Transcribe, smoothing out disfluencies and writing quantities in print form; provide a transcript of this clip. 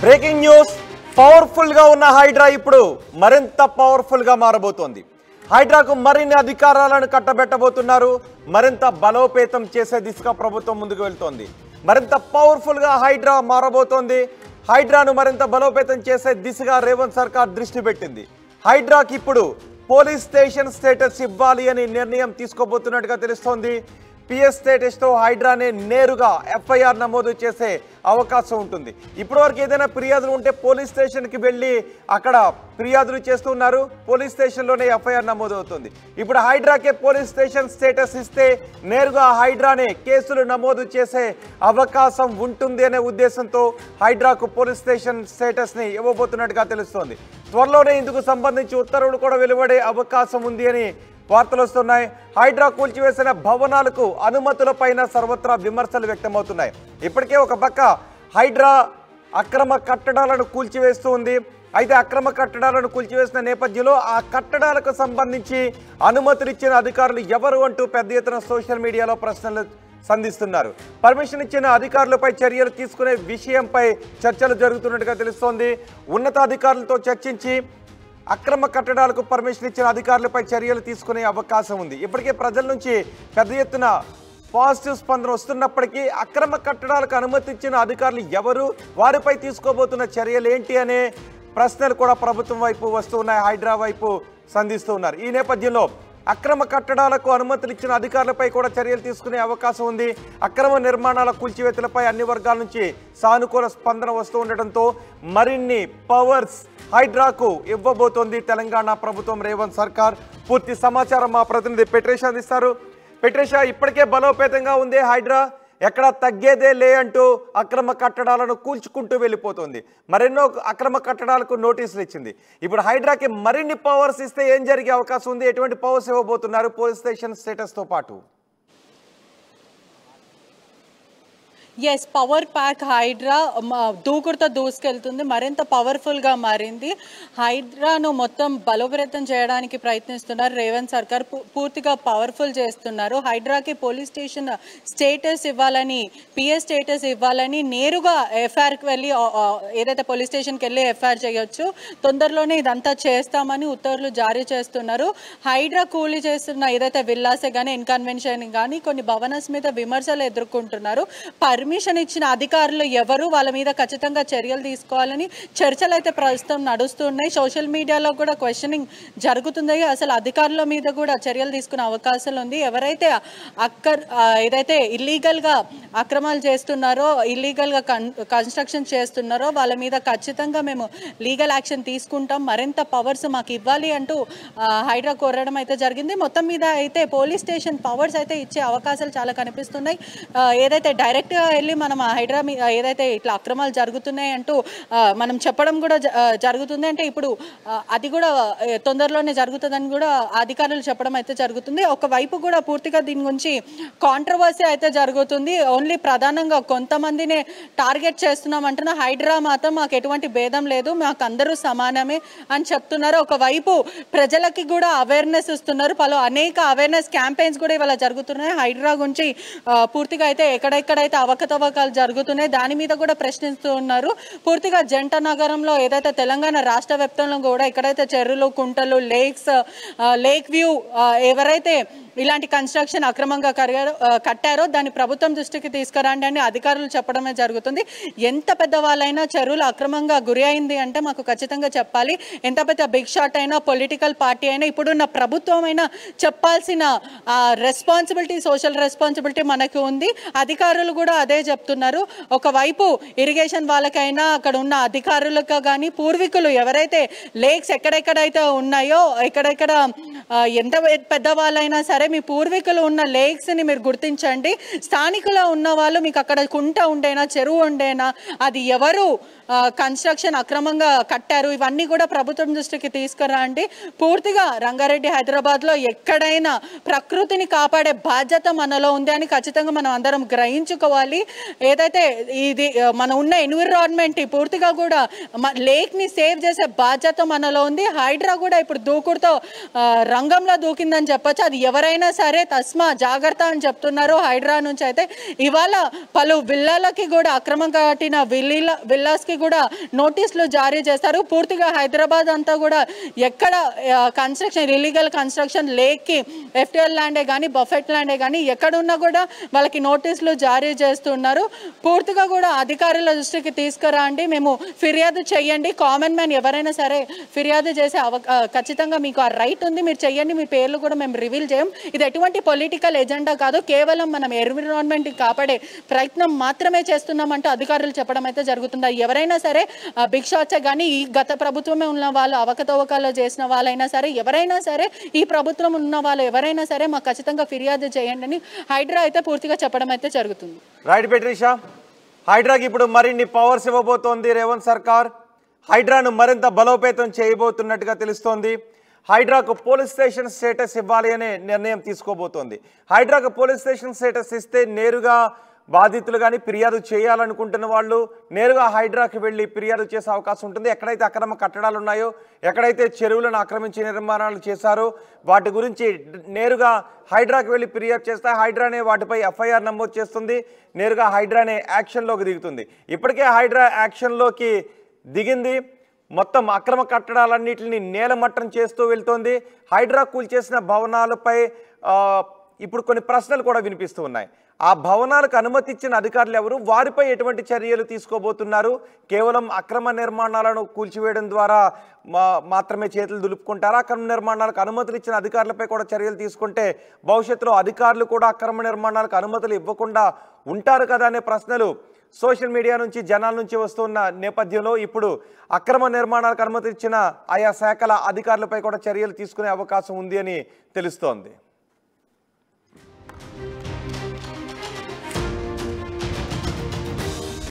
Breaking news. Powerful గా ఉన్న హైడ్రా ఇప్పుడు మరింత పవర్ఫుల్ గా మారబోతోంది. హైడ్రాకు మరిన్ని అధికారాలను కట్టబెట్టబోతున్నారు. మరింత బలోపేతం చేసే దిశగా ప్రభుత్వం ముందుకు వెళ్తోంది. మరింత పవర్ఫుల్ గా హైడ్రా మారబోతోంది. హైడ్రాను మరింత బలోపేతం చేసే దిశగా రేవంత్ సర్కార్ దృష్టి పెట్టింది. హైడ్రాకి ఇప్పుడు పోలీస్ స్టేషన్ స్టేటస్ ఇవ్వాలి అని నిర్ణయం తీసుకోబోతున్నట్టుగా తెలుస్తోంది. పిఎస్ స్టేటస్తో హైడ్రానే నేరుగా ఎఫ్ఐఆర్ నమోదు చేసే అవకాశం ఉంటుంది. ఇప్పటివరకు ఏదైనా ఫిర్యాదులు ఉంటే పోలీస్ స్టేషన్కి వెళ్ళి అక్కడ ఫిర్యాదులు చేస్తున్నారు. పోలీస్ స్టేషన్లోనే ఎఫ్ఐఆర్ నమోదు అవుతుంది. ఇప్పుడు హైడ్రాకే పోలీస్ స్టేషన్ స్టేటస్ ఇస్తే నేరుగా హైడ్రానే కేసులు నమోదు చేసే అవకాశం ఉంటుంది అనే ఉద్దేశంతో హైడ్రాకు పోలీస్ స్టేషన్ స్టేటస్ని ఇవ్వబోతున్నట్టుగా తెలుస్తోంది. త్వరలోనే ఇందుకు సంబంధించి ఉత్తర్వులు కూడా వెలువడే అవకాశం ఉంది అని వార్తలు వస్తున్నాయి. హైడ్రా కూల్చివేసిన భవనాలకు అనుమతులపైన సర్వత్రా విమర్శలు వ్యక్తమవుతున్నాయి. ఇప్పటికే ఒక పక్క హైడ్రా అక్రమ కట్టడాలను కూల్చివేస్తూ ఉంది. అయితే అక్రమ కట్టడాలను కూల్చివేసిన నేపథ్యంలో ఆ కట్టడాలకు సంబంధించి అనుమతులు ఇచ్చిన అధికారులు ఎవరు అంటూ పెద్ద ఎత్తున సోషల్ మీడియాలో ప్రశ్నలు సంధిస్తున్నారు. పర్మిషన్ ఇచ్చిన అధికారులపై చర్యలు తీసుకునే విషయంపై చర్చలు జరుగుతున్నట్టుగా తెలుస్తోంది. ఉన్నతాధికారులతో చర్చించి అక్రమ కట్టడాలకు పర్మిషన్ ఇచ్చిన అధికారులపై చర్యలు తీసుకునే అవకాశం ఉంది. ఇప్పటికే ప్రజల నుంచి పెద్ద ఎత్తున పాజిటివ్ స్పందన వస్తున్నప్పటికీ అక్రమ కట్టడాలకు అనుమతి ఇచ్చిన అధికారులు ఎవరు, వారిపై తీసుకోబోతున్న చర్యలు ఏంటి అనే ప్రశ్నలు కూడా ప్రభుత్వం వైపు వస్తున్నాయి. హైడ్రా వైపు సంధిస్తూ ఉన్నారు. ఈ నేపథ్యంలో అక్రమ కట్టడాలకు అనుమతులు ఇచ్చిన అధికారులపై కూడా చర్యలు తీసుకునే అవకాశం ఉంది. అక్రమ నిర్మాణాల కూల్చివేతలపై అన్ని వర్గాల నుంచి సానుకూల స్పందన వస్తూ ఉండటంతో మరిన్ని పవర్స్ హైడ్రాకు ఇవ్వబోతోంది తెలంగాణ ప్రభుత్వం, రేవంత్ సర్కార్. పూర్తి సమాచారం మా ప్రతినిధి పెట్రేషా అందిస్తారు. పెట్రేషా, ఇప్పటికే బలోపేతంగా ఉంది హైడ్రా, ఎక్కడ తగ్గేదే లే అంటూ అక్రమ కట్టడాలను కూల్చుకుంటూ వెళ్ళిపోతుంది. మరెన్నో అక్రమ కట్టడాలకు నోటీసులు ఇచ్చింది. ఇప్పుడు హైడ్రాకి మరిన్ని పవర్స్ ఇస్తే ఏం జరిగే అవకాశం ఉంది? ఎటువంటి పవర్స్ ఇవ్వబోతున్నారు పోలీస్ స్టేషన్ స్టేటస్తో పాటు? ఎస్, పవర్ ప్యాక్ హైడ్రా దూకుడుతో దూసుకెళ్తుంది, మరింత పవర్ఫుల్గా మారింది. హైడ్రాను మొత్తం బలోపేతం చేయడానికి ప్రయత్నిస్తున్నారు రేవంత్ సర్కార్, పూర్తిగా పవర్ఫుల్ చేస్తున్నారు. హైడ్రాకి పోలీస్ స్టేషన్ స్టేటస్ ఇవ్వాలని, పిఎస్ స్టేటస్ ఇవ్వాలని నేరుగా ఎఫ్ఐఆర్కి వెళ్ళి ఏదైతే పోలీస్ స్టేషన్కి వెళ్ళి ఎఫ్ఐఆర్ చేయొచ్చు. తొందరలోనే ఇదంతా చేస్తామని ఉత్తర్వులు జారీ చేస్తున్నారు. హైడ్రా కూలీ చేస్తున్న ఏదైతే విల్లాసే కానీ, ఇన్కన్వెన్షన్ కానీ కొన్ని భవనస్ మీద విమర్శలు ఎదుర్కొంటున్నారు. పర్మిషన్ ఇచ్చిన అధికారులు ఎవరు, వాళ్ళ మీద ఖచ్చితంగా చర్యలు తీసుకోవాలని చర్చలు అయితే ప్రస్తుతం నడుస్తున్నాయి. సోషల్ మీడియాలో కూడా క్వశ్చనింగ్ జరుగుతుంది. అసలు అధికారుల మీద కూడా చర్యలు తీసుకునే అవకాశాలు ఉంది. ఎవరైతే ఏదైతే ఇల్లీగల్గా అక్రమాలు చేస్తున్నారో, ఇల్లీగల్గా కన్స్ట్రక్షన్ చేస్తున్నారో వాళ్ళ మీద ఖచ్చితంగా మేము లీగల్ యాక్షన్ తీసుకుంటాం, మరింత పవర్స్ మాకు ఇవ్వాలి అంటూ హైడ్రా కోరడం అయితే జరిగింది. మొత్తం మీద అయితే పోలీస్ స్టేషన్ పవర్స్ అయితే ఇచ్చే అవకాశాలు చాలా కనిపిస్తున్నాయి. ఏదైతే డైరెక్ట్గా వెళ్ళి మనం హైడ్రా ఏదైతే ఇట్లా అక్రమాలు జరుగుతున్నాయి అంటూ మనం చెప్పడం కూడా జరుగుతుంది. అంటే ఇప్పుడు అది కూడా తొందరలోనే జరుగుతుందని కూడా అధికారులు చెప్పడం అయితే జరుగుతుంది. ఒకవైపు కూడా పూర్తిగా దీని గురించి కాంట్రవర్సీ అయితే జరుగుతుంది. ఓన్లీ ప్రధానంగా కొంతమందినే టార్గెట్ చేస్తున్నాం అంటున్నా. హైడ్రా మాత్రం మాకు ఎటువంటి భేదం లేదు, మాకు అందరూ సమానమే అని చెప్తున్నారు. ఒకవైపు ప్రజలకి కూడా అవేర్నెస్ ఇస్తున్నారు. అనేక అవేర్నెస్ క్యాంపెయిన్స్ కూడా ఇవాళ జరుగుతున్నాయి. హైడ్రా గురించి పూర్తిగా అయితే ఎక్కడెక్కడైతే అవకతవకాలు జరుగుతున్నాయి దాని మీద కూడా ప్రశ్నిస్తూ ఉన్నారు. పూర్తిగా జంట నగరంలో ఏదైతే తెలంగాణ రాష్ట్ర వ్యాప్తంలో కూడా ఎక్కడైతే చెరువులు, కుంటలు, లేక్ వ్యూ ఎవరైతే ఇలాంటి కన్స్ట్రక్షన్ అక్రమంగా కట్టారో దాన్ని ప్రభుత్వం దృష్టికి తీసుకురండి అని అధికారులు చెప్పడమే జరుగుతుంది. ఎంత పెద్ద వాళ్ళైనా చెరువులు అక్రమంగా గురి అయింది అంటే మాకు ఖచ్చితంగా చెప్పాలి. ఎంత పెద్ద బిగ్ షాట్ అయినా, పొలిటికల్ పార్టీ అయినా, ఇప్పుడున్న ప్రభుత్వం అయినా చెప్పాల్సిన రెస్పాన్సిబిలిటీ, సోషల్ రెస్పాన్సిబిలిటీ మనకు ఉంది. అధికారులు కూడా అదే చెప్తున్నారు. ఒకవైపు ఇరిగేషన్ వాళ్ళకైనా, అక్కడ ఉన్న అధికారులకు కానీ, పూర్వీకులు ఎవరైతే లేక్స్ ఎక్కడెక్కడైతే ఉన్నాయో, ఎక్కడెక్కడ ఎంత పెద్దవాళ్ళైనా సరే మీ పూర్వీకులు ఉన్న లేక్స్ని మీరు గుర్తించండి. స్థానికులు ఉన్న వాళ్ళు మీకు అక్కడ కుంట ఉండేనా, చెరువు ఉండేనా, అది ఎవరు కన్స్ట్రక్షన్ అక్రమంగా కట్టారు, ఇవన్నీ కూడా ప్రభుత్వం దృష్టికి తీసుకురండి. పూర్తిగా రంగారెడ్డి, హైదరాబాద్లో ఎక్కడైనా ప్రకృతిని కాపాడే బాధ్యత మనలో ఉంది అని ఖచ్చితంగా మనం అందరం గ్రహించుకోవాలి. ఏదైతే ఇది మన ఉన్న ఎన్విరాన్మెంట్ పూర్తిగా కూడా లేక్ని సేవ్ చేసే బాధ్యత మనలో ఉంది. హైడ్రా కూడా ఇప్పుడు దూకుడుతో రంగంలో దూకిందని చెప్పొచ్చు. అది ఎవరైనా సరే తస్మా జాగ్రత్త అని చెప్తున్నారు హైడ్రా నుంచి. అయితే ఇవాళ పలు విల్లాలకి కూడా అక్రమంగా కట్టిన విల్లాస్కి కూడా నోటీసులు జారీ చేస్తారు. పూర్తిగా హైదరాబాద్ అంతా కూడా ఎక్కడ కన్స్ట్రక్షన్ ఇల్లీగల్ కన్స్ట్రక్షన్ లేక్కి ఎఫ్టీఎల్ ల్యాండే కానీ బఫెట్ ల్యాండే కానీ ఎక్కడున్నా కూడా వాళ్ళకి నోటీసులు జారీ చేస్తున్నారు. పూర్తిగా కూడా అధికారుల దృష్టికి తీసుకురండి, మేము ఫిర్యాదు చేయండి, కామన్ మ్యాన్ ఎవరైనా సరే ఫిర్యాదు చేసే ఖచ్చితంగా మీకు ఆ రైట్ ఉంది, మీరు చెయ్యండి, మీ పేర్లు కూడా మేము రివీల్ చేయం. ఇది ఎటువంటి పొలిటికల్ ఎజెండా కాదు, కేవలం మనం ఎన్విరాన్మెంట్ కాపాడే ప్రయత్నం మాత్రమే చేస్తున్నామంటూ అధికారులు చెప్పడం అయితే జరుగుతుంది. ఎవరైనా సరే బిగ్ షాట్సే కానీ ఈ గత ప్రభుత్వమే ఉన్న వాళ్ళు అవకతవకలు చేసిన వాళ్ళైనా సరే ఎవరైనా సరే ఈ ప్రభుత్వం ఉన్న వాళ్ళు ఎవరైనా సరే మాకు ఖచ్చితంగా ఫిర్యాదు చేయండి అని హైడ్రా అయితే పూర్తిగా చెప్పడం అయితే జరుగుతుంది. రైట్ బెట్రీషా, హైడ్రాకి ఇప్పుడు మరిన్ని పవర్స్ ఇవ్వబోతోంది రేవంత్ సర్కార్. హైడ్రాను మరింత బలోపేతం చేయబోతున్నట్టుగా తెలుస్తోంది. హైడ్రాకు పోలీస్ స్టేషన్ స్టేటస్ ఇవ్వాలి అనే నిర్ణయం తీసుకోబోతోంది. హైడ్రాకు పోలీస్ స్టేషన్ స్టేటస్ ఇస్తే నేరుగా బాధితులు కానీ ఫిర్యాదు చేయాలనుకుంటున్న వాళ్ళు నేరుగా హైడ్రాకి వెళ్ళి ఫిర్యాదు చేసే అవకాశం ఉంటుంది. ఎక్కడైతే అక్రమ కట్టడాలు ఉన్నాయో, ఎక్కడైతే చెరువులను ఆక్రమించి నిర్మాణాలు చేశారో వాటి గురించి నేరుగా హైడ్రాకి వెళ్ళి ఫిర్యాదు చేస్తే హైడ్రానే వాటిపై ఎఫ్ఐఆర్ నమోదు చేస్తుంది. నేరుగా హైడ్రానే యాక్షన్లోకి దిగుతుంది. ఇప్పటికే హైడ్రా యాక్షన్లోకి దిగింది. మొత్తం అక్రమ కట్టడాలన్నింటినీ నేలమట్టం చేస్తూ వెళ్తోంది. హైడ్రా కూల్చేసిన భవనాలపై ఇప్పుడు కొన్ని ప్రశ్నలు కూడా వినిపిస్తూ ఉన్నాయి. ఆ భవనాలకు అనుమతి ఇచ్చిన అధికారులు ఎవరు, వారిపై ఎటువంటి చర్యలు తీసుకోబోతున్నారు? కేవలం అక్రమ నిర్మాణాలను కూల్చివేయడం ద్వారా మాత్రమే చేతులు దులుపుకుంటారా? అక్రమ నిర్మాణాలకు అనుమతులు ఇచ్చిన అధికారులపై కూడా చర్యలు తీసుకుంటే భవిష్యత్తులో అధికారులు కూడా అక్రమ నిర్మాణాలకు అనుమతులు ఇవ్వకుండా ఉంటారు కదా అనే ప్రశ్నలు సోషల్ మీడియా నుంచి జనాల నుంచి వస్తున్న నేపథ్యంలో ఇప్పుడు అక్రమ నిర్మాణాలకు అనుమతి ఇచ్చిన ఆయా శాఖల అధికారులపై కూడా చర్యలు తీసుకునే అవకాశం ఉంది అని తెలుస్తోంది.